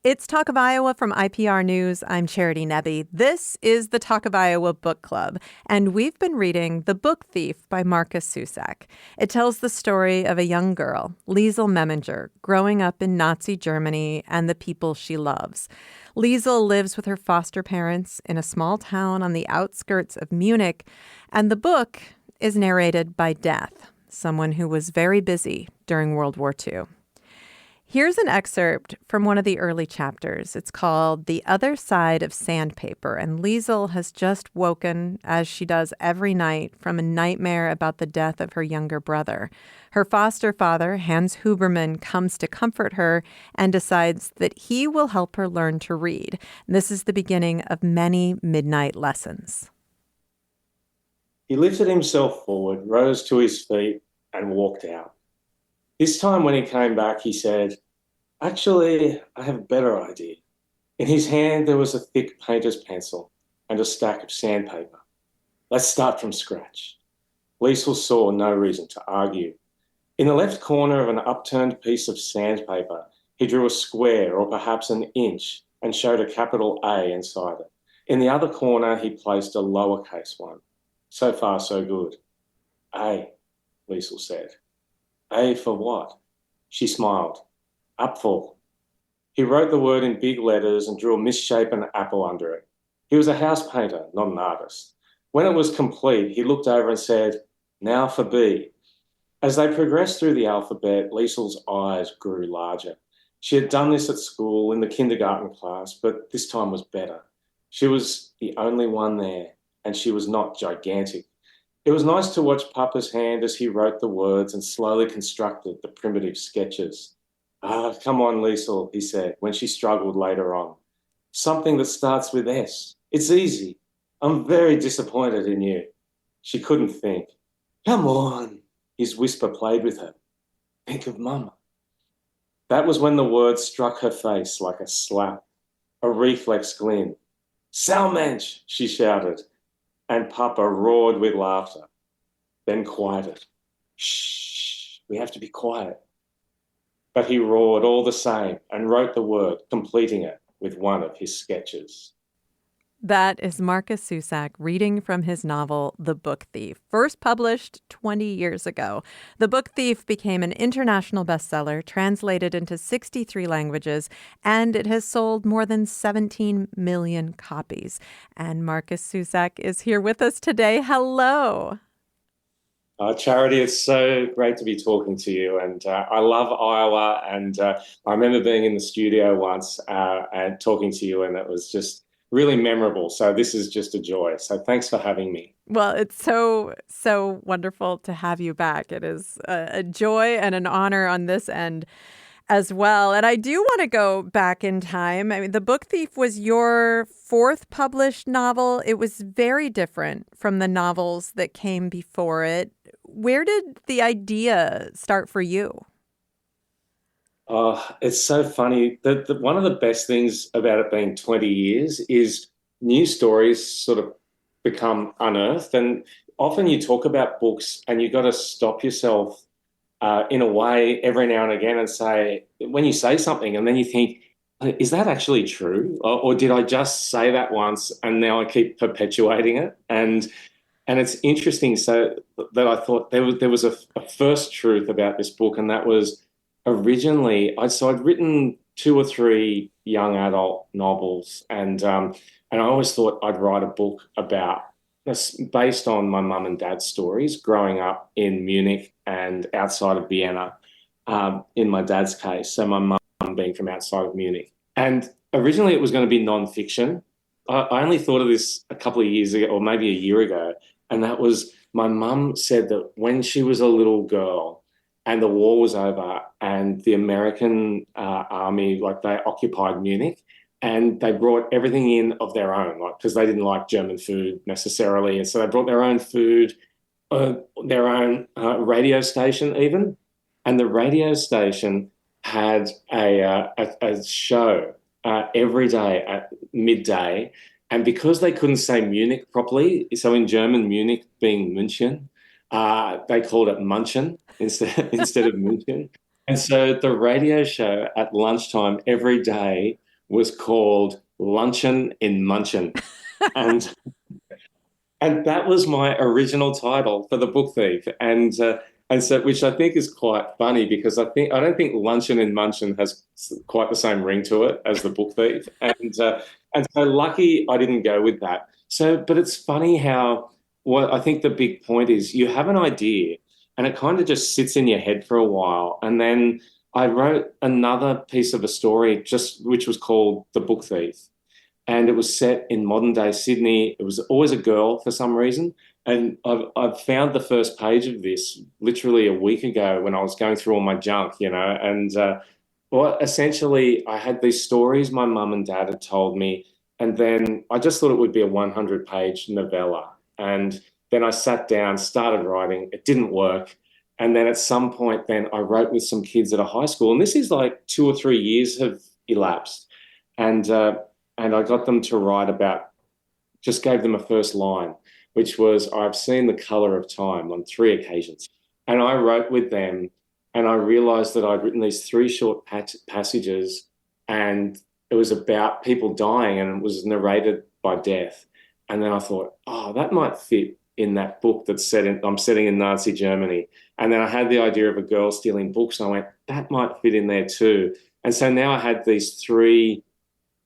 It's Talk of Iowa from IPR News. I'm Charity Nebbe. This is the Talk of Iowa Book Club, and we've been reading The Book Thief by Markus Zusak. It tells the story of a young girl, Liesel Memminger, growing up in Nazi Germany and the people she loves. Liesel lives with her foster parents in a small town on the outskirts of Munich, and the book is narrated by Death, someone who was very busy during World War II. Here's an excerpt from one of the early chapters. It's called The Other Side of Sandpaper, and Liesel has just woken, as she does every night, from a nightmare about the death of her younger brother. Her foster father, Hans Huberman, comes to comfort her and decides that he will help her learn to read. This is the beginning of many midnight lessons. He lifted himself forward, rose to his feet, and walked out. This time when he came back, he said, "Actually, I have a better idea." In his hand, there was a thick painter's pencil and a stack of sandpaper. "Let's start from scratch." Liesel saw no reason to argue. In the left corner of an upturned piece of sandpaper, he drew a square or perhaps an inch and showed a capital A inside it. In the other corner, he placed a lowercase one. So far, so good. "A," Liesel said. "A for what?" She smiled. "Apfel." He wrote the word in big letters and drew a misshapen apple under it. He was a house painter, not an artist. When it was complete, he looked over and said, "Now for B." As they progressed through the alphabet, Liesel's eyes grew larger. She had done this at school in the kindergarten class, but this time was better. She was the only one there, and she was not gigantic. It was nice to watch Papa's hand as he wrote the words and slowly constructed the primitive sketches. "Ah, come on, Liesel," he said, when she struggled later on. "Something that starts with S. It's easy. I'm very disappointed in you." She couldn't think. "Come on," his whisper played with her. "Think of Mama." That was when the words struck her face like a slap, a reflex grin. "Salmensch," she shouted, and Papa roared with laughter, then quieted. "Shh, we have to be quiet." But he roared all the same and wrote the word, completing it with one of his sketches. That is Markus Zusak reading from his novel, The Book Thief, first published 20 years ago. The Book Thief became an international bestseller, translated into 63 languages, and it has sold more than 17 million copies. And Markus Zusak is here with us today. Hello. Charity, it's so great to be talking to you. And I love Iowa. And I remember being in the studio once and talking to you, and it was just really memorable. So this is just a joy. So thanks for having me. Well, it's so wonderful to have you back. It is a joy and an honor on this end as well. And I do want to go back in time. I mean, The Book Thief was your fourth published novel. It was very different from the novels that came before it. Where did the idea start for you? Oh, it's so funny. One of the best things about it being 20 years is new stories sort of become unearthed. And often you talk about books and you've got to stop yourself in a way every now and again and say, when you say something and then you think, is that actually true? Or did I just say that once and now I keep perpetuating it? And it's interesting so that I thought there was a first truth about this book, and that was originally I'd written two or three young adult novels, and I always thought I'd write a book about this based on my mum and dad's stories growing up in Munich and outside of Vienna, in my dad's case. So my mum being from outside of Munich. And originally it was going to be non-fiction. I only thought of this a couple of years ago, or maybe a year ago, and that was my mum said that when she was a little girl and the war was over and the American army, like they occupied Munich, and they brought everything in of their own, like because they didn't like German food necessarily, and so they brought their own food, their own radio station even, and the radio station had a show every day at midday. And because they couldn't say Munich properly, so in German, Munich being München, they called it Munchen instead of München. And so the radio show at lunchtime every day was called Luncheon in Munchin. And and that was my original title for the Book Thief. And so, which I think is quite funny because I don't think Luncheon in Munchin has quite the same ring to it as the Book Thief. And so lucky I didn't go with that. So, but it's funny how what I think the big point is you have an idea and it kind of just sits in your head for a while. And then I wrote another piece of a story just which was called The Book Thief, and it was set in modern day Sydney. It was always a girl for some reason. And I've found the first page of this literally a week ago when I was going through all my junk, and well, essentially I had these stories my mum and dad had told me, and then I just thought it would be a 100-page novella. And then I sat down, started writing. It didn't work. And then at some point, then I wrote with some kids at a high school, and this is like 2 or 3 years have elapsed, and and I got them to write about, just gave them a first line, which was, I've seen the color of time on 3 occasions. And I wrote with them, and I realized that I'd written these 3 short passages, and it was about people dying, and it was narrated by death. And then I thought, oh, that might fit in that book I'm setting in Nazi Germany. And then I had the idea of a girl stealing books, and I went, that might fit in there too. And so now I had these 3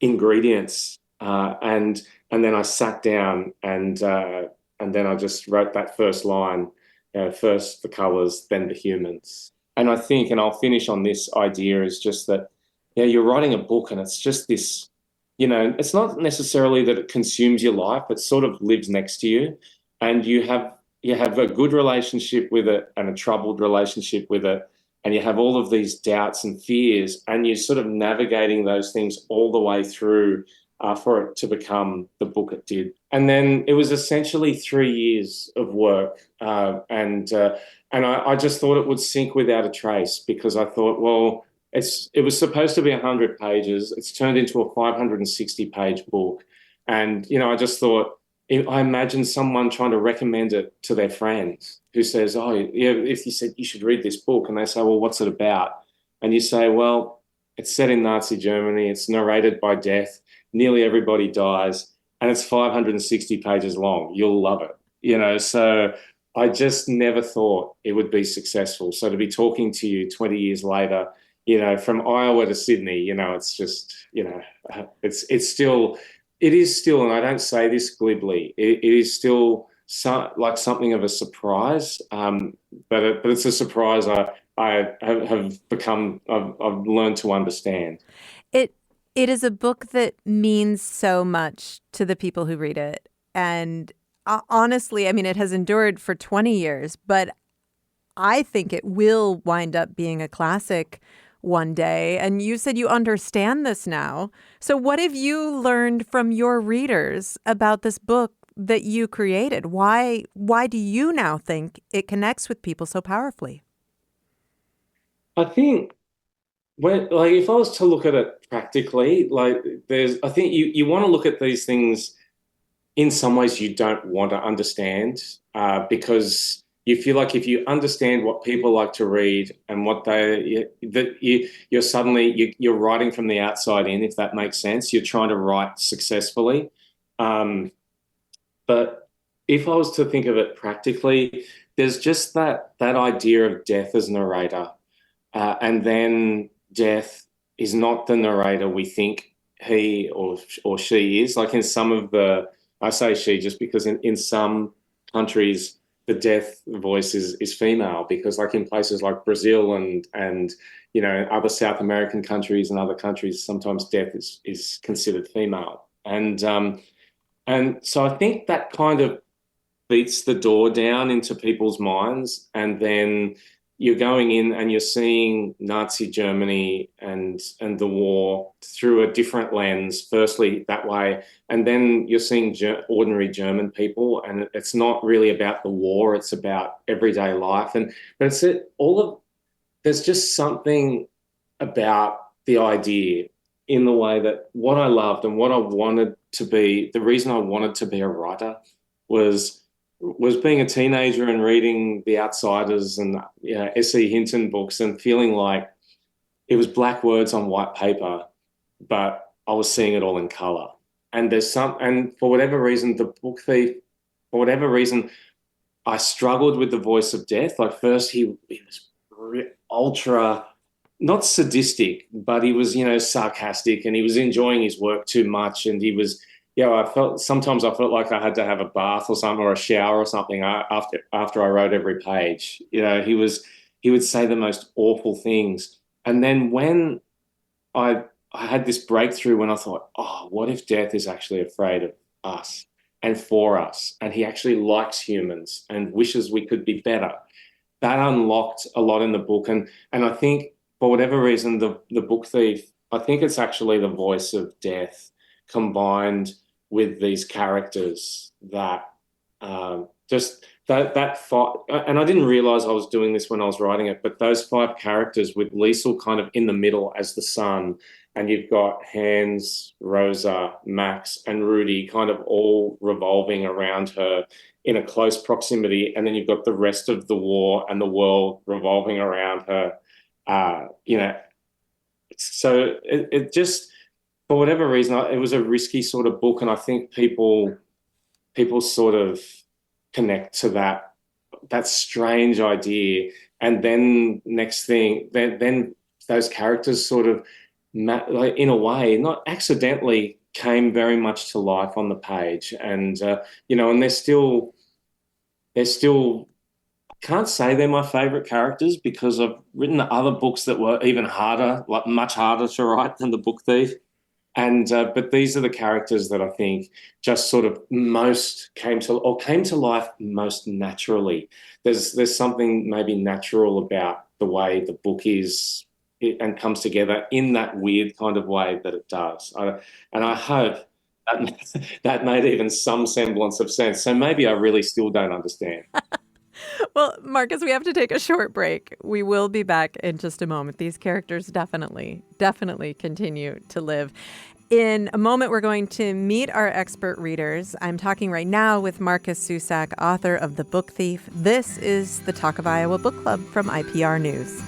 ingredients, and then I sat down, and then I just wrote that first line, first the colours, then the humans. And I think, and I'll finish on this idea, is just that, yeah, you're writing a book, and it's just this, it's not necessarily that it consumes your life, it sort of lives next to you, and you have a good relationship with it and a troubled relationship with it, and you have all of these doubts and fears, and you're sort of navigating those things all the way through for it to become the book it did. And then it was essentially 3 years of work, and I just thought it would sink without a trace, because I thought, well, it was supposed to be 100 pages. It's turned into a 560-page book, and I just thought, I imagine someone trying to recommend it to their friends who says, oh, yeah, if you said you should read this book, and they say, well, what's it about? And you say, well, it's set in Nazi Germany, it's narrated by death, nearly everybody dies, and it's 560 pages long. You'll love it. So I just never thought it would be successful. So to be talking to you 20 years later, from Iowa to Sydney, it's just, it is still, and I don't say this glibly, it is still like something of a surprise, but it's a surprise I've learned to understand. It it is a book that means so much to the people who read it. And honestly, I mean, it has endured for 20 years, but I think it will wind up being a classic one day. And you said you understand this now. So what have you learned from your readers about this book that you created? Why do you now think it connects with people so powerfully? I think if I was to look at it practically, I think you want to look at these things in some ways you don't want to understand, because you feel like if you understand what people like to read and what you're suddenly you're writing from the outside in, if that makes sense. You're trying to write successfully. But if I was to think of it practically, there's just that idea of death as narrator, and then death is not the narrator we think he or she is. Like in some of I say she just because in some countries the death voice is female, because like in places like Brazil and other South American countries and other countries, sometimes death is considered female. And so I think that kind of beats the door down into people's minds, and then you're going in and you're seeing Nazi Germany and the war through a different lens, firstly that way, and then you're seeing ordinary German people, and it's not really about the war, it's about everyday life. But there's just something about the idea, in the way that what I loved and what I wanted to be, the reason I wanted to be a writer was being a teenager and reading The Outsiders and S.E. Hinton books and feeling like it was black words on white paper, but I was seeing it all in color. And for whatever reason, the book thief, for whatever reason, I struggled with the voice of death. Like first, he was ultra, not sadistic, but he was, sarcastic, and he was enjoying his work too much. And he was, sometimes I felt like I had to have a bath or something, or a shower or something after I wrote every page. He would say the most awful things. And then when I had this breakthrough, when I thought, oh, what if death is actually afraid of us and for us, and he actually likes humans and wishes we could be better. That unlocked a lot in the book. And I think for whatever reason, the book thief, I think it's actually the voice of death combined with these characters that just that fight. And I didn't realize I was doing this when I was writing it, but those five characters with Liesel kind of in the middle as the sun, and you've got Hans, Rosa, Max, and Rudy kind of all revolving around her in a close proximity, and then you've got the rest of the war and the world revolving around her. So it just, for whatever reason, it was a risky sort of book, and I think people sort of connect to that strange idea, and then next thing, then those characters sort of, like, in a way, not accidentally, came very much to life on the page, and and they're still. I can't say they're my favorite characters because I've written other books that were even harder, like much harder to write than The Book Thief. And but these are the characters that I think just sort of most came to life most naturally. There's something maybe natural about the way the book is and comes together in that weird kind of way that it does. And I hope that made even some semblance of sense. So maybe I really still don't understand. Well, Marcus, we have to take a short break. We will be back in just a moment. These characters definitely continue to live. In a moment, we're going to meet our expert readers. I'm talking right now with Markus Zusak, author of The Book Thief. This is the Talk of Iowa Book Club from IPR News.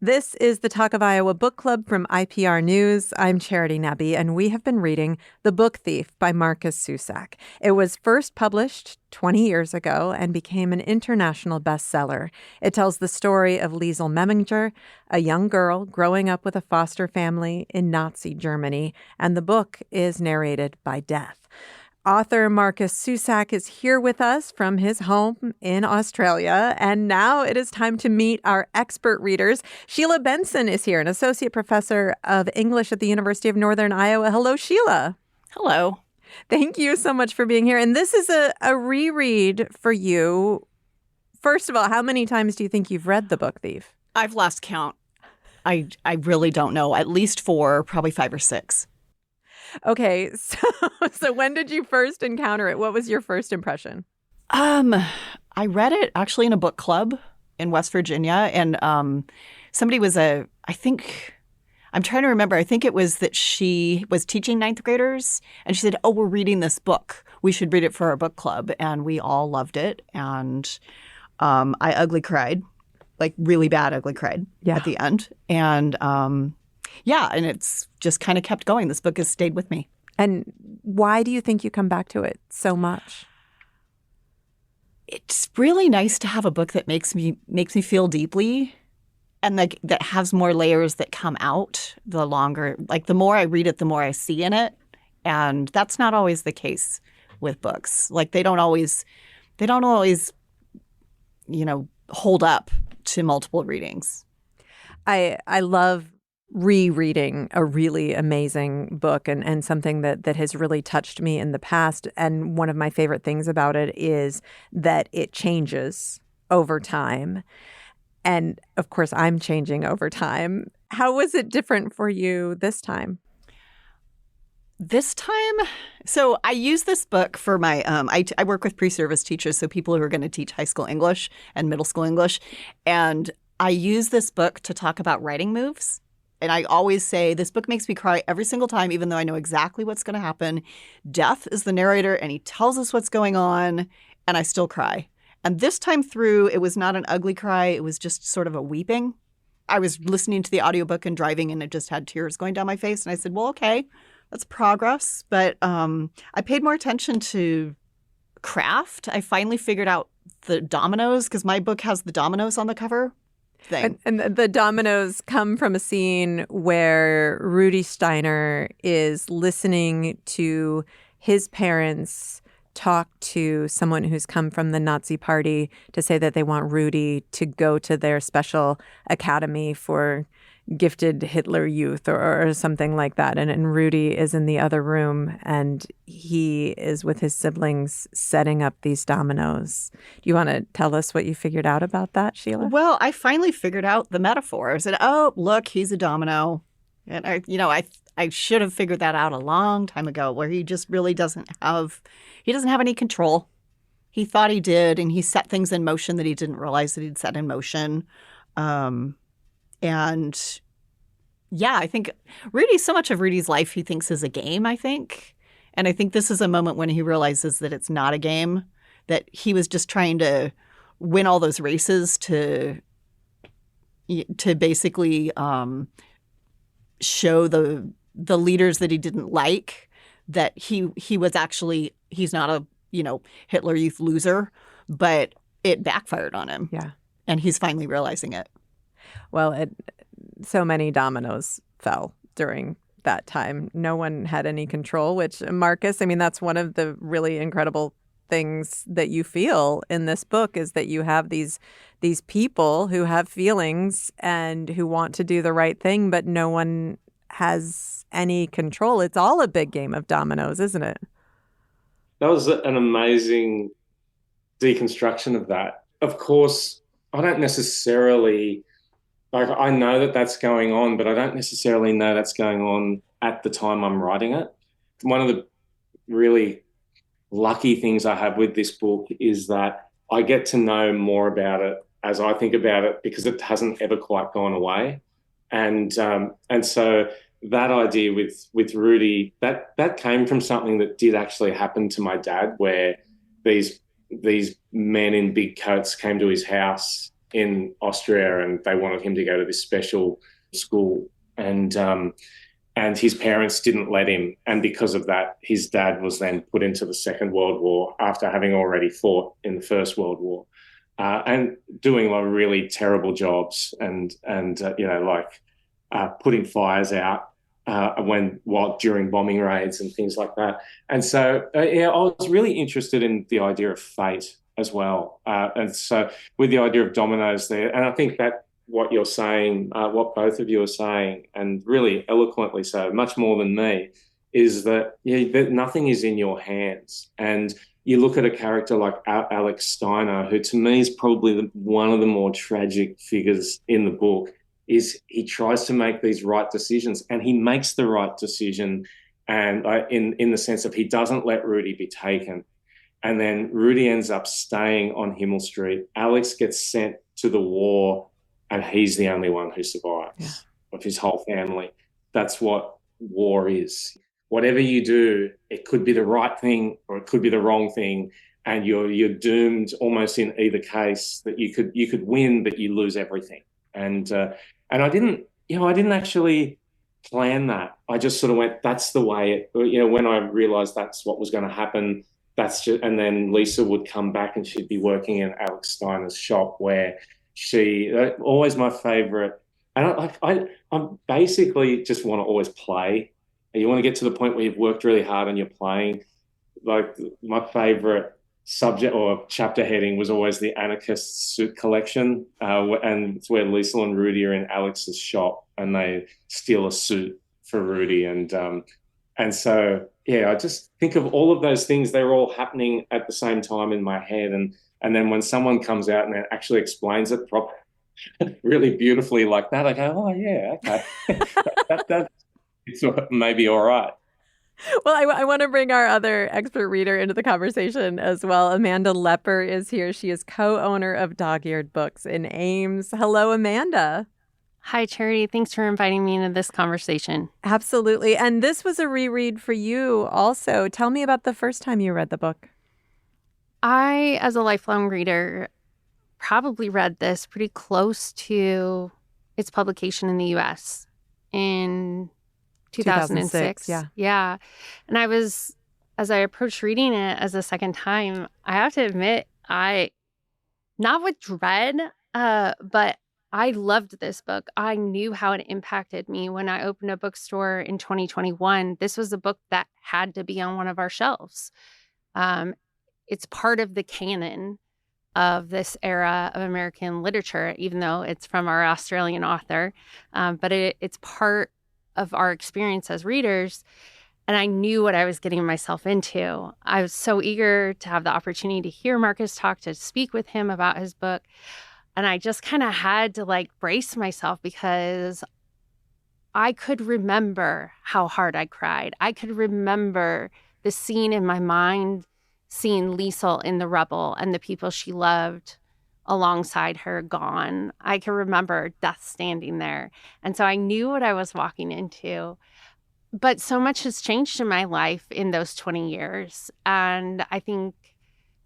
This is the Talk of Iowa Book Club from IPR News. I'm Charity Nebbe, and we have been reading The Book Thief by Markus Zusak. It was first published 20 years ago and became an international bestseller. It tells the story of Liesel Memminger, a young girl growing up with a foster family in Nazi Germany, and the book is narrated by Death. Author Markus Zusak is here with us from his home in Australia, and now it is time to meet our expert readers. Sheila Benson is here, an associate professor of English at the University of Northern Iowa. Hello, Sheila. Hello. Thank you so much for being here. And this is a reread for you. First of all, how many times do you think you've read The Book Thief? I've lost count. I really don't know. At least 4, probably 5 or 6. Okay, so when did you first encounter it? What was your first impression? I read it actually in a book club in West Virginia, and somebody was I'm trying to remember. I think it was that she was teaching 9th graders, and she said, "Oh, we're reading this book. We should read it for our book club," and we all loved it. And I ugly cried, like really bad ugly cried at the end, and and it's just kind of kept going. This book has stayed with me. And why do you think you come back to it so much? It's really nice to have a book that makes me feel deeply, and like that has more layers that come out the longer. Like the more I read it, the more I see in it, and that's not always the case with books. Like they don't always, hold up to multiple readings. I love rereading a really amazing book and something that has really touched me in the past. And one of my favorite things about it is that it changes over time. And of course, I'm changing over time. How was it different for you this time? This time, so I use this book for my, I work with pre-service teachers, so people who are going to teach high school English and middle school English. And I use this book to talk about writing moves. And I always say, this book makes me cry every single time, even though I know exactly what's going to happen. Death is the narrator, and he tells us what's going on, and I still cry. And this time through, it was not an ugly cry. It was just sort of a weeping. I was listening to the audiobook and driving, and it just had tears going down my face. And I said, well, okay, that's progress. But I paid more attention to craft. I finally figured out the dominoes, because my book has the dominoes on the cover thing. And the dominoes come from a scene where Rudy Steiner is listening to his parents talk to someone who's come from the Nazi party to say that they want Rudy to go to their special academy for gifted Hitler youth or something like that. And Rudy is in the other room, and he is with his siblings setting up these dominoes. Do you want to tell us what you figured out about that, Sheila? Well, I finally figured out the metaphor. I said, oh, look, he's a domino. And I should have figured that out a long time ago, where he just really doesn't have any control. He thought he did, and he set things in motion that he didn't realize that he'd set in motion. And yeah, I think so much of Rudy's life he thinks is a game, I think. And I think this is a moment when he realizes that it's not a game, that he was just trying to win all those races to basically show the leaders that he didn't like that he's not a Hitler Youth loser, but it backfired on him. Yeah. And he's finally realizing it. Well, so many dominoes fell during that time. No one had any control, which, Markus, I mean, that's one of the really incredible things that you feel in this book, is that you have these people who have feelings and who want to do the right thing, but no one has any control. It's all a big game of dominoes, isn't it? That was an amazing deconstruction of that. Of course, I don't necessarily, I know that that's going on, but I don't necessarily know that's going on at the time I'm writing it. One of the really lucky things I have with this book is that I get to know more about it as I think about it, because it hasn't ever quite gone away. And so that idea with Rudy, that came from something that did actually happen to my dad, where these men in big coats came to his house in Austria, and they wanted him to go to this special school, and his parents didn't let him, and because of that, his dad was then put into the Second World War after having already fought in the First World War, and doing really terrible jobs, and putting fires out during bombing raids and things like that. And so I was really interested in the idea of fate as well. And so with the idea of dominoes there, and I think that what you're saying, what both of you are saying, and really eloquently so, much more than me, is that that nothing is in your hands. And you look at a character like Alex Steiner, who to me is probably one of the more tragic figures in the book, is he tries to make these right decisions, and he makes the right decision, and in the sense of he doesn't let Rudy be taken. And then Rudy ends up staying on Himmel Street. Alex gets sent to the war, and he's the only one who survives of his whole family. That's what war is. Whatever you do, it could be the right thing or it could be the wrong thing, and you're doomed almost in either case, that you could win, but you lose everything. And I didn't actually plan that. I just sort of went, that's the way it, when I realized that's what was going to happen, and then Lisa would come back and she'd be working in Alex Steiner's shop, where she, always my favorite. And I'm basically just want to always play. You want to get to the point where you've worked really hard and you're playing. Like, my favorite subject or chapter heading was always the anarchist suit collection, and it's where Lisa and Rudy are in Alex's shop and they steal a suit for Rudy, and so I just think of all of those things. They're all happening at the same time in my head, and then when someone comes out and actually explains it properly, really beautifully like that, I go, oh yeah, okay, that it's maybe all right. Well, I want to bring our other expert reader into the conversation as well. Amanda Lepper is here. She is co-owner of Dog-Eared Books in Ames. Hello, Amanda. Hi, Charity. Thanks for inviting me into this conversation. Absolutely. And this was a reread for you also. Tell me about the first time you read the book. I, as a lifelong reader, probably read this pretty close to its publication in the US in 2006, 2006. yeah. Yeah. And as I approached reading it as a second time, I have to admit, not with dread, but I loved this book. I knew how it impacted me when I opened a bookstore in 2021. This was a book that had to be on one of our shelves. Um, it's part of the canon of this era of American literature, even though it's from our Australian author. But it's part of our experience as readers. And I knew what I was getting myself into. I was so eager to have the opportunity to hear Markus talk, to speak with him about his book. And I just kind of had to brace myself because I could remember how hard I cried. I could remember the scene in my mind, seeing Liesel in the rubble and the people she loved alongside her gone. I can remember death standing there. And so I knew what I was walking into. But so much has changed in my life in those 20 years. And I think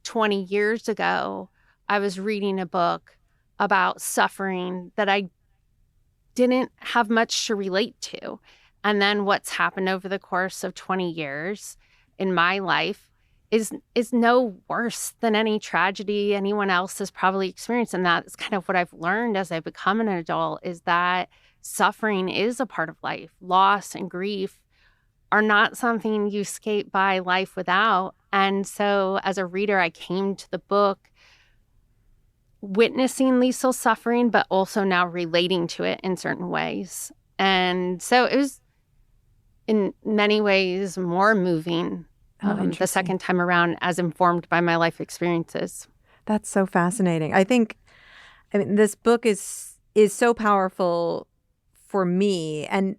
20 years ago, I was reading a book about suffering that I didn't have much to relate to. And then what's happened over the course of 20 years in my life is no worse than any tragedy anyone else has probably experienced. And that's kind of what I've learned as I've become an adult, is that suffering is a part of life. Loss and grief are not something you skate by life without. And so as a reader, I came to the book witnessing Liesel's suffering, but also now relating to it in certain ways. And so it was in many ways more moving the second time around, as informed by my life experiences. That's so fascinating. I mean, this book is so powerful for me. And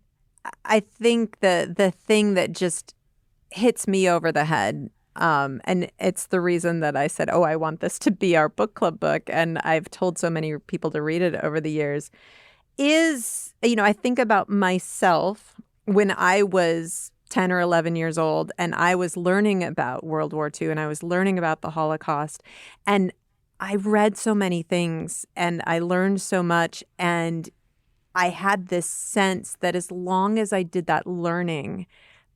I think the thing that just hits me over the head, and it's the reason that I said, I want this to be our book club book, and I've told so many people to read it over the years, is, I think about myself when I was 10 or 11 years old and I was learning about World War II and I was learning about the Holocaust, and I read so many things and I learned so much, and I had this sense that as long as I did that learning,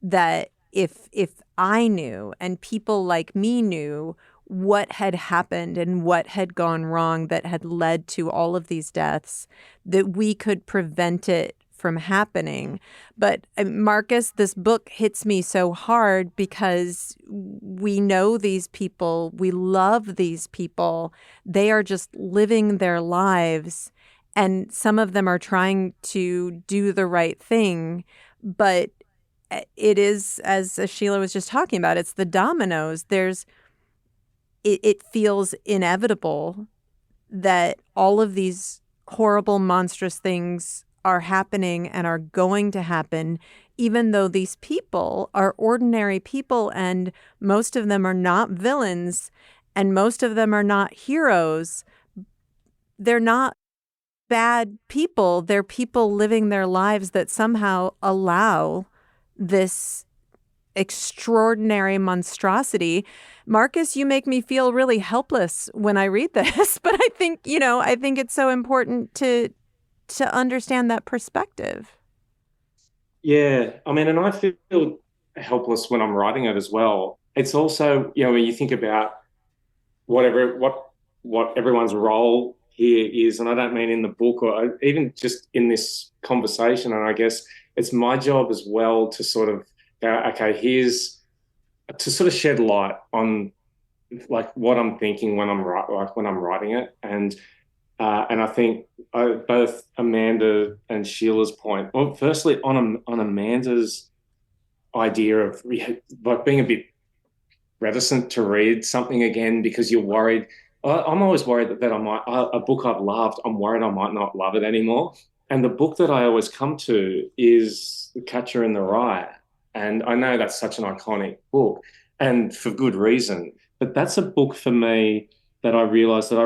that if I knew and people like me knew what had happened and what had gone wrong that had led to all of these deaths, that we could prevent it from happening. But Markus, this book hits me so hard because we know these people, we love these people, they are just living their lives. And some of them are trying to do the right thing, but it is, as Sheila was just talking about, it's the dominoes. It feels inevitable that all of these horrible, monstrous things are happening and are going to happen, even though these people are ordinary people, and most of them are not villains, and most of them are not heroes. They're not bad people. They're people living their lives that somehow allow this extraordinary monstrosity. Markus, you make me feel really helpless when I read this, but I think it's so important to understand that perspective. Yeah, I mean, and I feel helpless when I'm writing it as well. It's also, when you think about what everyone's role here is, and I don't mean in the book or even just in this conversation, and I guess it's my job as well to sort of go, okay, here's to sort of shed light on what I'm thinking when I'm writing it, and I think both Amanda and Sheila's point. Well, firstly, on Amanda's idea of being a bit reticent to read something again because you're worried. I'm always worried that I might a book I've loved. I'm worried I might not love it anymore. And the book that I always come to is The Catcher in the Rye, and I know that's such an iconic book, and for good reason. But that's a book for me that I realized that I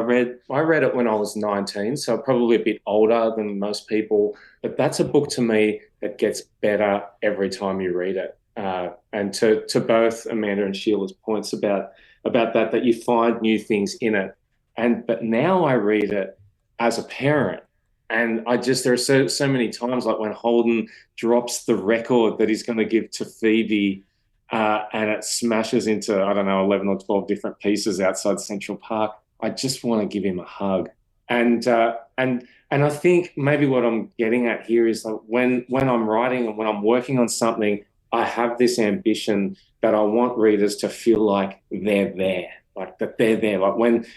read it when I was 19, so probably a bit older than most people. But that's a book to me that gets better every time you read it. And to both Amanda and Sheila's points about about that you find new things in it. But now I read it as a parent. And there are so many times, like when Holden drops the record that he's going to give to Phoebe, and it smashes into, I don't know, 11 or 12 different pieces outside Central Park. I just want to give him a hug. And I think maybe what I'm getting at here is like when I'm writing and when I'm working on something, I have this ambition that I want readers to feel like they're there, like that they're there. Like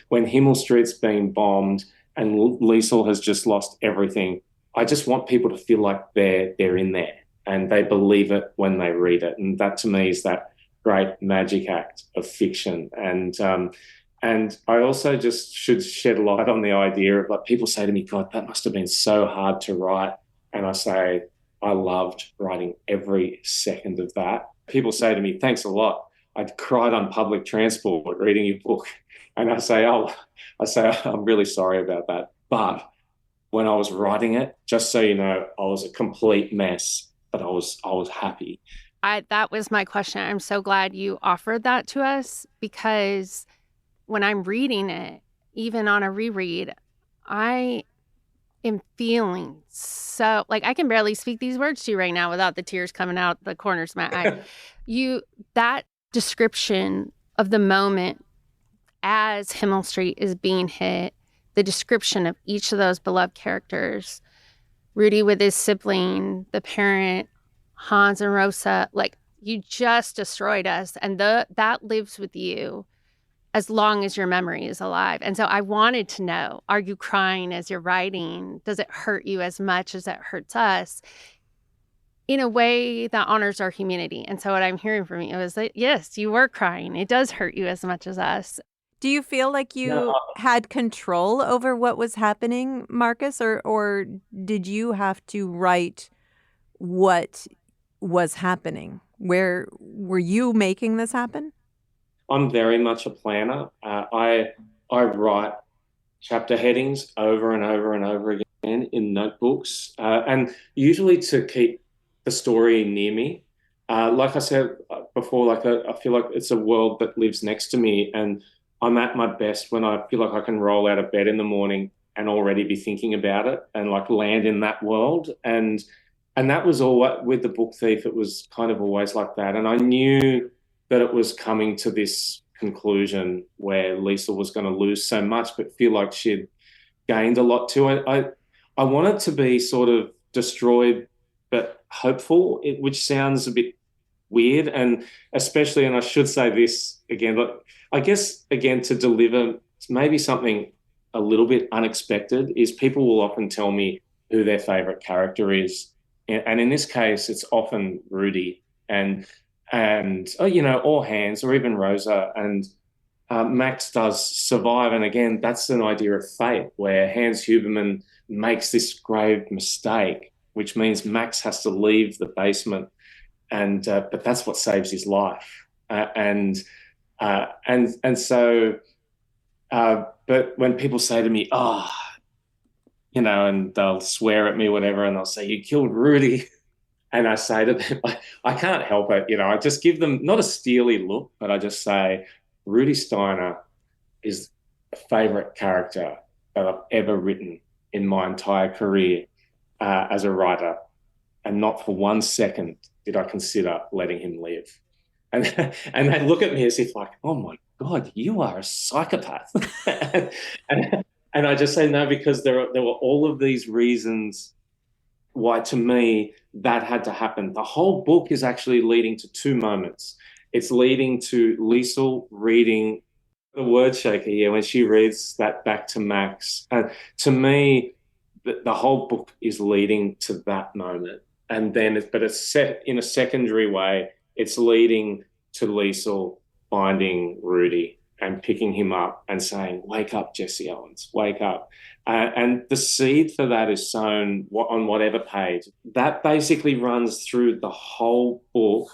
when Himmel Street's being bombed and Liesl has just lost everything, I just want people to feel like they're in there and they believe it when they read it. And that to me is that great magic act of fiction. And I also just should shed light on the idea of, like, people say to me, God, that must have been so hard to write. And I say, I loved writing every second of that. People say to me, thanks a lot. I cried on public transport reading your book. And I say, I'm really sorry about that. But when I was writing it, just so you know, I was a complete mess, but I was happy. That was my question. I'm so glad you offered that to us, because when I'm reading it, even on a reread, I am feeling so, like, I can barely speak these words to you right now without the tears coming out the corners of my eye. That description of the moment as Himmel Street is being hit, the description of each of those beloved characters, Rudy with his sibling, the parent, Hans and Rosa, like, you just destroyed us. And that lives with you as long as your memory is alive. And so I wanted to know, are you crying as you're writing? Does it hurt you as much as it hurts us? In a way that honors our humanity. And so what I'm hearing from you is that, yes, you were crying. It does hurt you as much as us. Do you feel like you had control over what was happening, Markus, or did you have to write what was happening? Where were you making this happen? I'm very much a planner. I write chapter headings over and over and over again in notebooks, and usually to keep the story near me. Like I said before, like I feel like it's a world that lives next to me, and I'm at my best when I feel like I can roll out of bed in the morning and already be thinking about it and like land in that world. And that was all with The Book Thief. It was kind of always like that. And I knew that it was coming to this conclusion where Liesl was going to lose so much but feel like she'd gained a lot too. I wanted to be sort of destroyed but hopeful, which sounds a bit weird, and especially, and I should say this again, look, I guess, again, to deliver maybe something a little bit unexpected is people will often tell me who their favourite character is. And in this case, it's often Rudy and or Hans or even Rosa. And Max does survive. And again, that's an idea of fate where Hans Huberman makes this grave mistake, which means Max has to leave the basement. And but that's what saves his life. But when people say to me, and they'll swear at me, whatever, and they'll say, you killed Rudy. And I say to them, I can't help it. I just give them not a steely look, but I just say, Rudy Steiner is a favourite character that I've ever written in my entire career as a writer. And not for 1 second did I consider letting him live. And they look at me as if like, oh my God, you are a psychopath. and I just say no, because there were all of these reasons why, to me, that had to happen. The whole book is actually leading to two moments. It's leading to Liesl reading the word shaker, when she reads that back to Max. To me, the whole book is leading to that moment. And then, but it's set in a secondary way. It's leading to Liesl finding Rudy and picking him up and saying, wake up, Jesse Owens, wake up. And the seed for that is sown on whatever page. That basically runs through the whole book,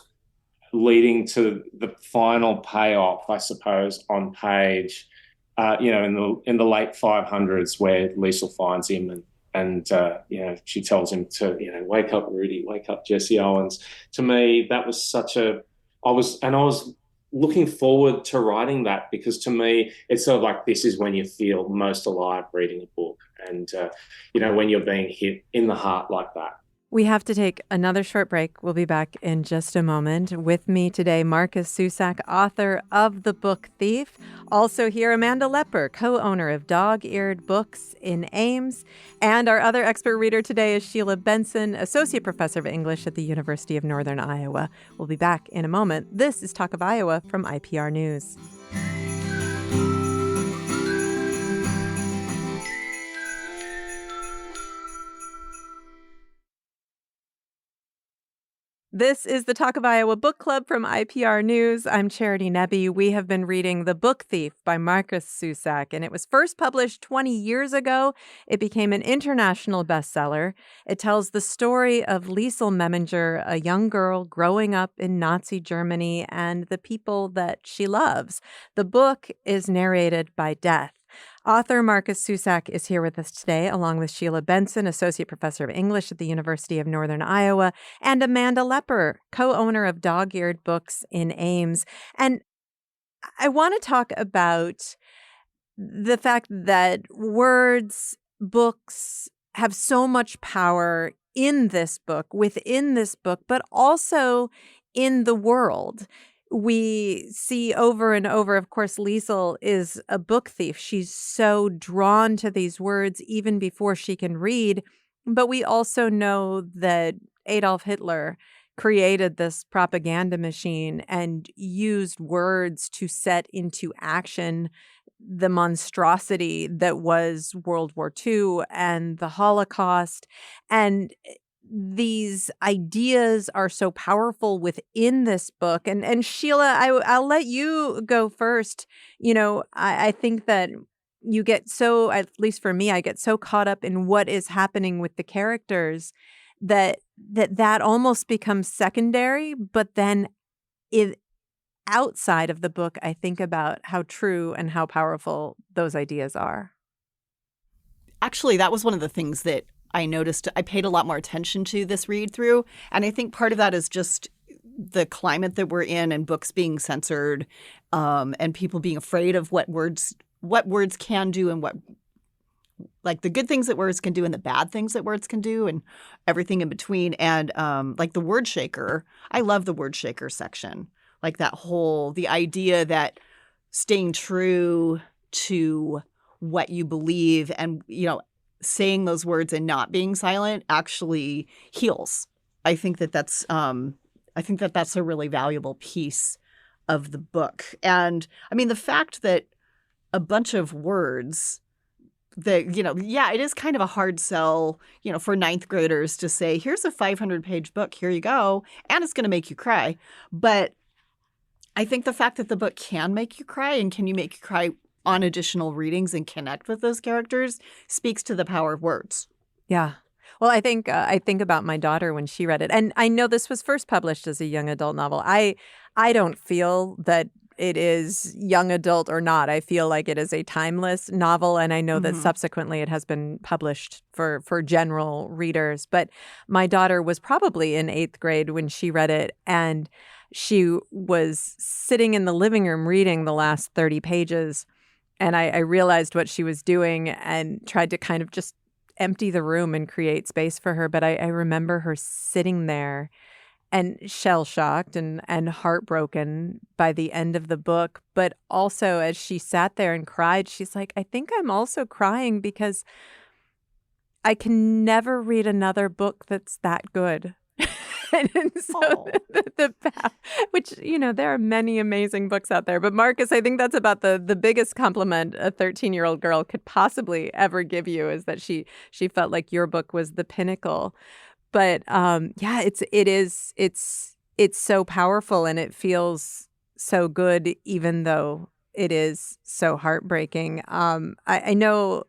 leading to the final payoff, I suppose, on page, in the late 500s, where Liesl finds him and she tells him to, wake up, Rudy, wake up, Jesse Owens. To me, that was I was looking forward to writing that, because to me, it's sort of like this is when you feel most alive reading a book, and when you're being hit in the heart like that. We have to take another short break. We'll be back in just a moment. With me today, Markus Zusak, author of The Book Thief. Also here, Amanda Lepper, co-owner of Dog-Eared Books in Ames. And our other expert reader today is Sheila Benson, associate professor of English at the University of Northern Iowa. We'll be back in a moment. This is Talk of Iowa from IPR News. This is the Talk of Iowa Book Club from IPR News. I'm Charity Nebbe. We have been reading The Book Thief by Markus Zusak, and it was first published 20 years ago. It became an international bestseller. It tells the story of Liesel Memminger, a young girl growing up in Nazi Germany, and the people that she loves. The book is narrated by Death. Author Markus Zusak is here with us today, along with Sheila Benson, Associate Professor of English at the University of Northern Iowa, and Amanda Lepper, co-owner of Dog-Eared Books in Ames. And I want to talk about the fact that words, books have so much power in this book, within this book, but also in the world. We see over and over, of course, Liesel is a book thief. She's so drawn to these words even before she can read. But we also know that Adolf Hitler created this propaganda machine and used words to set into action the monstrosity that was World War II and the Holocaust. And these ideas are so powerful within this book. And Sheila, I'll let you go first. I think that you get so, at least for me, I get so caught up in what is happening with the characters that almost becomes secondary. But then outside of the book, I think about how true and how powerful those ideas are. Actually, that was one of the things that I noticed. I paid a lot more attention to this read through. And I think part of that is just the climate that we're in and books being censored, and people being afraid of what words can do and what, like, the good things that words can do and the bad things that words can do and everything in between. And like the word shaker, I love the word shaker section. Like the idea that staying true to what you believe and, saying those words and not being silent actually heals. I think that's a really valuable piece of the book. And I mean, the fact that a bunch of words that, it is kind of a hard sell, for ninth graders to say, here's a 500-page book, here you go, and it's going to make you cry. But I think the fact that the book can make you cry, and can you make you cry on additional readings and connect with those characters, speaks to the power of words. Yeah. Well, I think about my daughter when she read it. And I know this was first published as a young adult novel. I don't feel that it is young adult or not. I feel like it is a timeless novel. And I know that subsequently it has been published for general readers. But my daughter was probably in 8th grade when she read it. And she was sitting in the living room reading the last 30 pages. And I realized what she was doing and tried to kind of just empty the room and create space for her. But I remember her sitting there and shell-shocked and heartbroken by the end of the book. But also, as she sat there and cried, she's like, I think I'm also crying because I can never read another book that's that good. And so which, there are many amazing books out there. But Markus, I think that's about the biggest compliment a 13-year-old girl could possibly ever give you, is that she felt like your book was the pinnacle. But it's so powerful and it feels so good, even though it is so heartbreaking. I know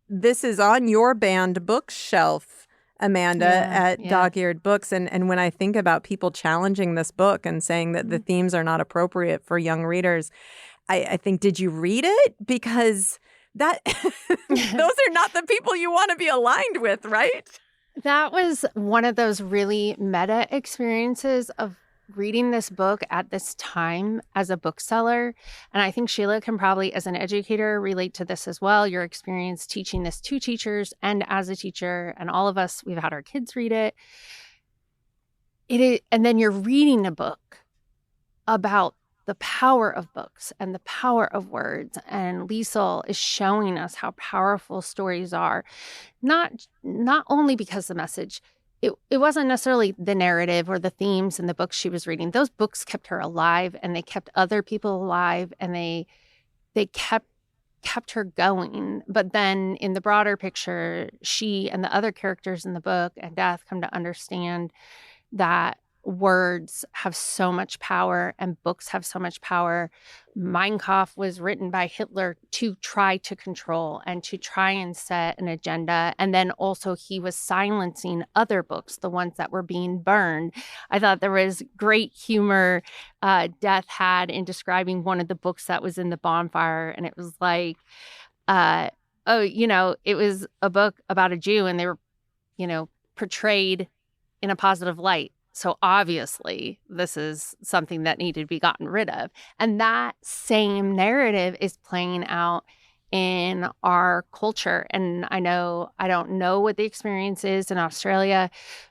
this is on your banned bookshelf, Amanda, at Dog-Eared Books. And when I think about people challenging this book and saying that the themes are not appropriate for young readers, I think, did you read it? Because that those are not the people you want to be aligned with, right? That was one of those really meta experiences of reading this book at this time as a bookseller, and I think Sheila can probably, as an educator, relate to this as well. Your experience teaching this to teachers and as a teacher, and all of us, we've had our kids read it. It is, and then you're reading a book about the power of books and the power of words. And Liesl is showing us how powerful stories are, not only because the message, it wasn't necessarily the narrative or the themes in the books she was reading. Those books kept her alive, and they kept other people alive, and they kept her going. But then in the broader picture, she and the other characters in the book and Death come to understand that words have so much power and books have so much power. Mein Kampf was written by Hitler to try to control and to try and set an agenda. And then also he was silencing other books, the ones that were being burned. I thought there was great humor Death had in describing one of the books that was in the bonfire. And it was like, it was a book about a Jew, and they were, portrayed in a positive light. So obviously, this is something that needed to be gotten rid of. And that same narrative is playing out in our culture. And I don't know what the experience is in Australia,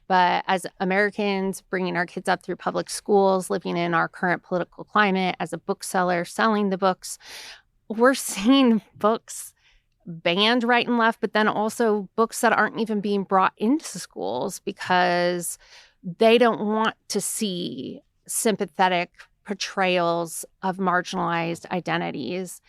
but as Americans, bringing our kids up through public schools, living in our current political climate, as a bookseller, selling the books, we're seeing books banned right and left, but then also books that aren't even being brought into schools because they don't want to see sympathetic portrayals of marginalized identities.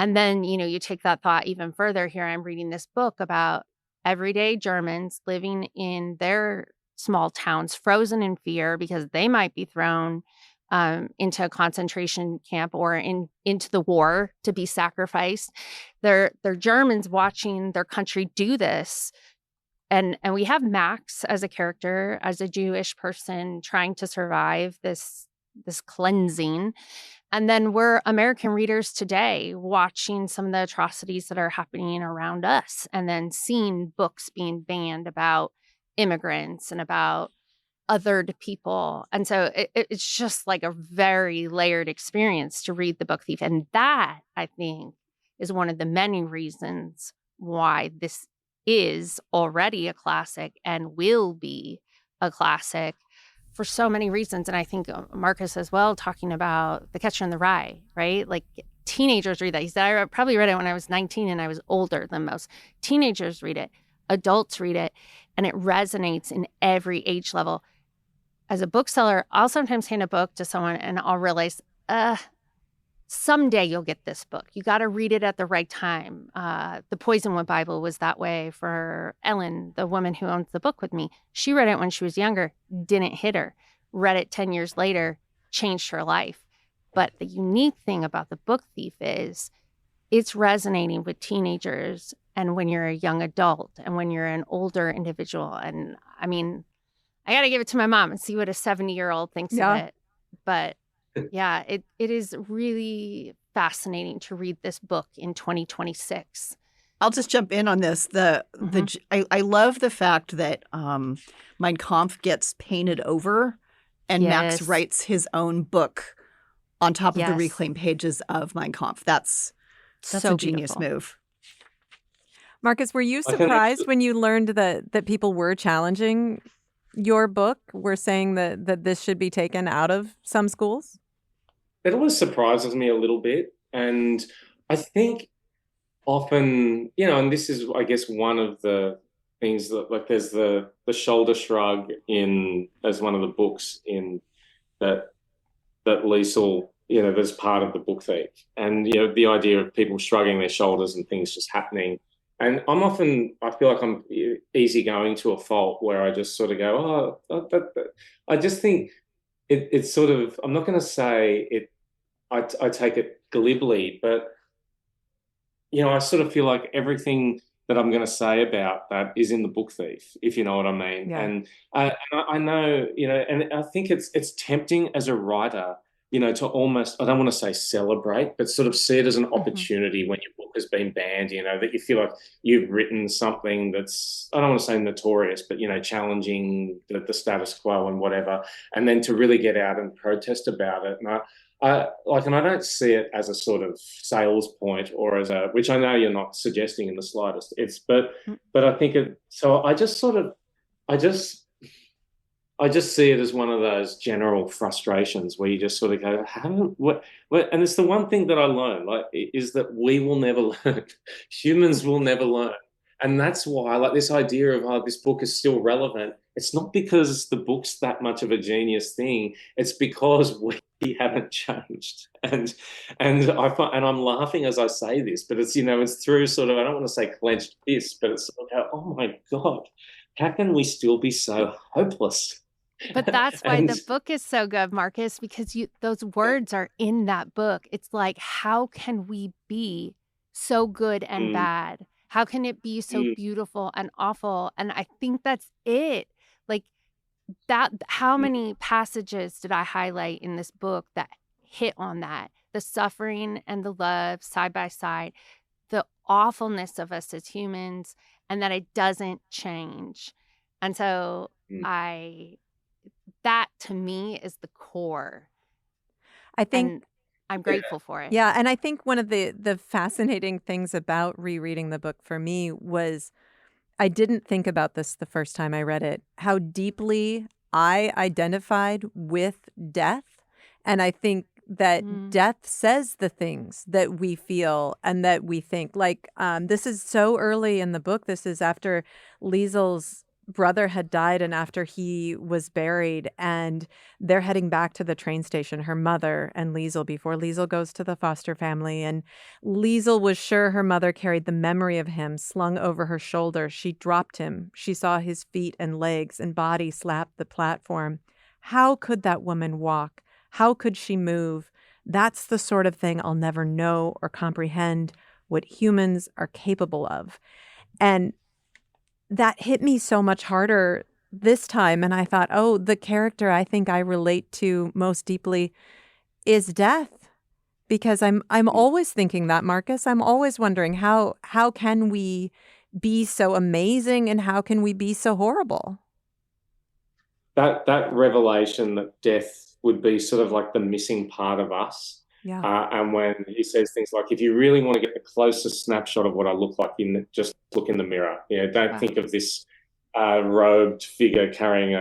And then, you take that thought even further. Here I'm reading this book about everyday Germans living in their small towns, frozen in fear because they might be thrown into a concentration camp or into the war to be sacrificed. They're Germans watching their country do this. And we have Max as a character, as a Jewish person trying to survive this cleansing. And then we're American readers today watching some of the atrocities that are happening around us, and then seeing books being banned about immigrants and about othered people. And so it's just like a very layered experience to read The Book Thief. And that, I think, is one of the many reasons why this is already a classic and will be a classic for so many reasons. And I think Markus as well, talking about The Catcher in the Rye, right? Like teenagers read that. He said, I probably read it when I was 19 and I was older than most. Teenagers read it, adults read it, and it resonates in every age level. As a bookseller, I'll sometimes hand a book to someone and I'll realize, someday you'll get this book. You got to read it at the right time. The Poisonwood Bible was that way for Ellen, the woman who owns the book with me. She read it when she was younger, didn't hit her. Read it 10 years later, changed her life. But the unique thing about The Book Thief is it's resonating with teenagers and when you're a young adult and when you're an older individual. And I mean, I got to give it to my mom and see what a 70-year-old thinks of it. But yeah, it is really fascinating to read this book in 2026. I'll just jump in on this. I love the fact that Mein Kampf gets painted over and Max writes his own book on top of the reclaimed pages of Mein Kampf. That's so a genius move. Markus, were you surprised when you learned that people were challenging your book, were saying that this should be taken out of some schools? It always surprises me a little bit. And I think often, and this is, I guess, one of the things that, like, there's the shoulder shrug as one of the books in that Liesl, there's part of The Book Thief. And, the idea of people shrugging their shoulders and things just happening. And I feel like I'm easygoing to a fault where I just sort of go, I just think it's sort of, I'm not going to say it, I take it glibly, but, I sort of feel like everything that I'm going to say about that is in The Book Thief, if you know what I mean. Yeah. And I know, and I think it's tempting as a writer to almost, I don't want to say celebrate, but sort of see it as an Mm-hmm. opportunity when your book has been banned, that you feel like you've written something that's, I don't want to say notorious, but, challenging the status quo and whatever, and then to really get out and protest about it. And and I don't see it as a sort of sales point or as which I know you're not suggesting in the slightest. But I think so I just sort of, I just see it as one of those general frustrations where you just sort of go, what, and it's the one thing that I learned, is that we will never learn. Humans will never learn. And that's why, this idea of, this book is still relevant. It's not because the book's that much of a genius thing. It's because we haven't changed. And I'm laughing as I say this, but it's, it's through sort of, I don't want to say clenched fists, but it's sort of, oh my God, how can we still be so hopeless? But that's why the book is so good, Marcus, because those words are in that book. It's like, how can we be so good and bad? How can it be so beautiful and awful? And I think that's it. Like that, how many passages did I highlight in this book that hit on that? The suffering and the love side by side, the awfulness of us as humans, and that it doesn't change. And so that to me is the core. I think and I'm grateful for it. Yeah, and I think one of the fascinating things about rereading the book for me was I didn't think about this the first time I read it, how deeply I identified with death. And I think that death says the things that we feel and that we think. This is so early in the book. This is after Liesel's brother had died and after he was buried, and they're heading back to the train station, her mother and Liesel, before Liesel goes to the foster family. And Liesel was sure her mother carried the memory of him slung over her shoulder. She dropped him. She saw his feet and legs and body slap the platform. How could that woman walk? How could she move? That's the sort of thing I'll never know or comprehend what humans are capable of. And that hit me so much harder this time. And I thought, oh, the character I think I relate to most deeply is death. Because I'm always thinking that, Marcus. I'm always wondering how can we be so amazing and how can we be so horrible? That revelation that death would be sort of like the missing part of us. Yeah. And when he says things like, if you really want to get the closest snapshot of what I look like, just look in the mirror. Don't think of this robed figure carrying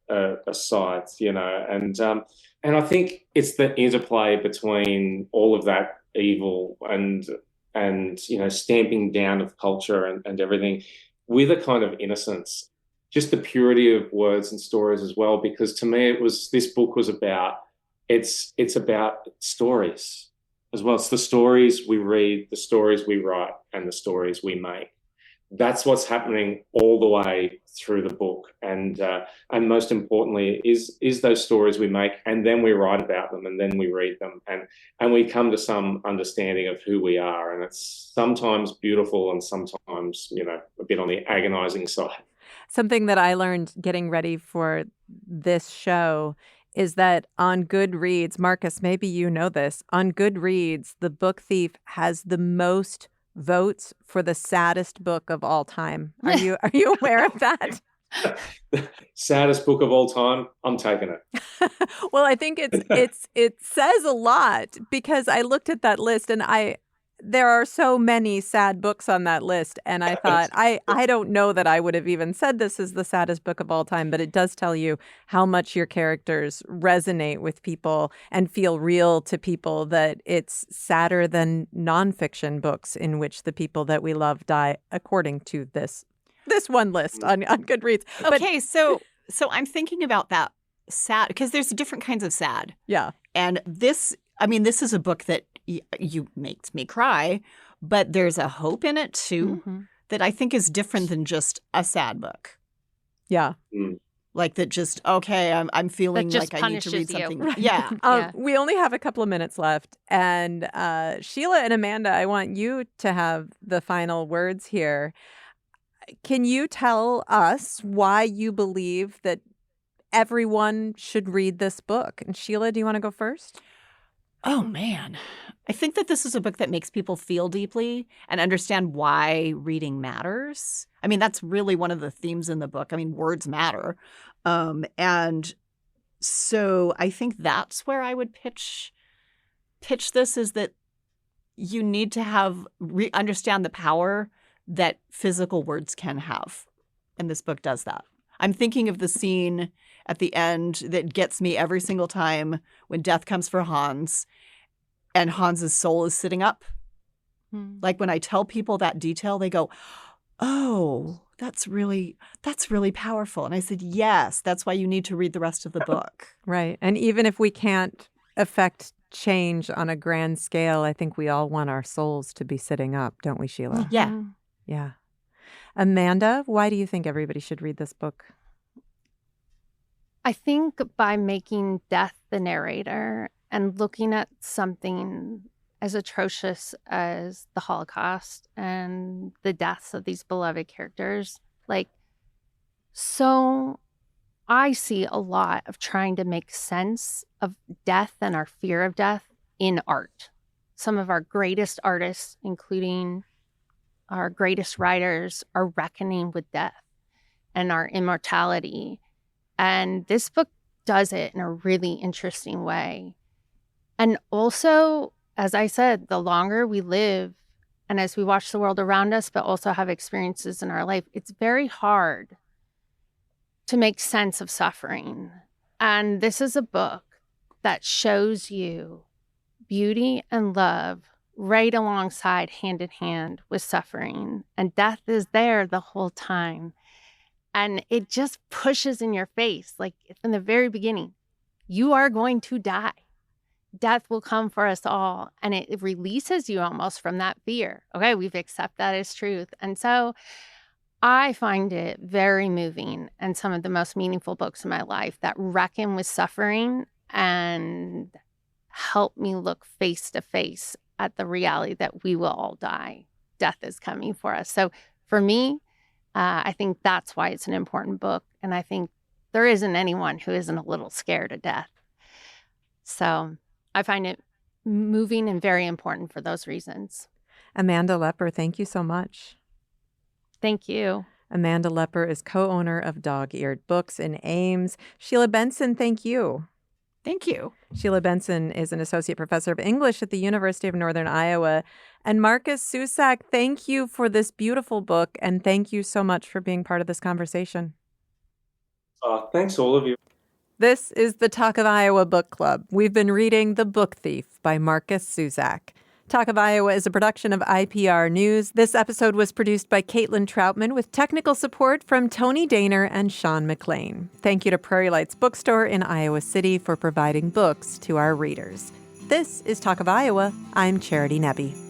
a scythe, And I think it's the interplay between all of that evil and stamping down of culture and everything with a kind of innocence, just the purity of words and stories as well. Because to me, this book was about. It's about stories as well. It's the stories we read, the stories we write, and the stories we make. That's what's happening all the way through the book, and most importantly is those stories we make, and then we write about them, and then we read them, and we come to some understanding of who we are, and it's sometimes beautiful and sometimes a bit on the agonizing side. Something that I learned getting ready for this show is that on Goodreads, Marcus, maybe you know this, on Goodreads, The Book Thief has the most votes for the saddest book of all time. Are you aware of that? Saddest book of all time? I'm taking it. Well, I think it says a lot, because I looked at that list and there are so many sad books on that list. And I thought, I don't know that I would have even said this is the saddest book of all time, but it does tell you how much your characters resonate with people and feel real to people, that it's sadder than nonfiction books in which the people that we love die, according to this one list on Goodreads. Okay, so I'm thinking about that sad, because there's different kinds of sad. Yeah. And this is a book that you makes me cry, but there's a hope in it too that I think is different than just a sad book. Yeah. Like that just, okay, I'm feeling like I need to read something. Right. Yeah. We only have a couple of minutes left. And Sheila and Amanda, I want you to have the final words here. Can you tell us why you believe that everyone should read this book? And Sheila, do you want to go first? Oh, man. I think that this is a book that makes people feel deeply and understand why reading matters. I mean, that's really one of the themes in the book. I mean, words matter. And so I think that's where I would pitch this, is that you need to have understand the power that physical words can have. And this book does that. I'm thinking of the scene at the end that gets me every single time when death comes for Hans and Hans's soul is sitting up. Like when I tell people that detail, they go, "Oh, that's really powerful." And I said, "Yes, that's why you need to read the rest of the book." Right. And even if we can't affect change on a grand scale, I think we all want our souls to be sitting up, don't we, Sheila? Yeah. Yeah. Amanda, why do you think everybody should read this book? I think by making death the narrator and looking at something as atrocious as the Holocaust and the deaths of these beloved characters, so I see a lot of trying to make sense of death and our fear of death in art. Some of our greatest artists, including our greatest writers, are reckoning with death and our immortality. And this book does it in a really interesting way. And also, as I said, the longer we live and as we watch the world around us, but also have experiences in our life, it's very hard to make sense of suffering. And this is a book that shows you beauty and love right alongside, hand in hand with suffering. And death is there the whole time. And it just pushes in your face, like from the very beginning, you are going to die. Death will come for us all. And it releases you almost from that fear. Okay, we've accepted that as truth. And so I find it very moving and some of the most meaningful books in my life that reckon with suffering and help me look face to face at the reality that we will all die. Death is coming for us. So for me, I think that's why it's an important book. And I think there isn't anyone who isn't a little scared of death. So I find it moving and very important for those reasons. Amanda Lepper, thank you so much. Thank you. Amanda Lepper is co-owner of Dog-Eared Books in Ames. Sheila Benson, thank you. Thank you. Sheila Benson is an associate professor of English at the University of Northern Iowa. And Markus Zusak, thank you for this beautiful book, and thank you so much for being part of this conversation. Thanks, all of you. This is the Talk of Iowa Book Club. We've been reading The Book Thief by Markus Zusak. Talk of Iowa is a production of IPR News. This episode was produced by Caitlin Troutman with technical support from Tony Daner and Sean McLean. Thank you to Prairie Lights Bookstore in Iowa City for providing books to our readers. This is Talk of Iowa. I'm Charity Nebbe.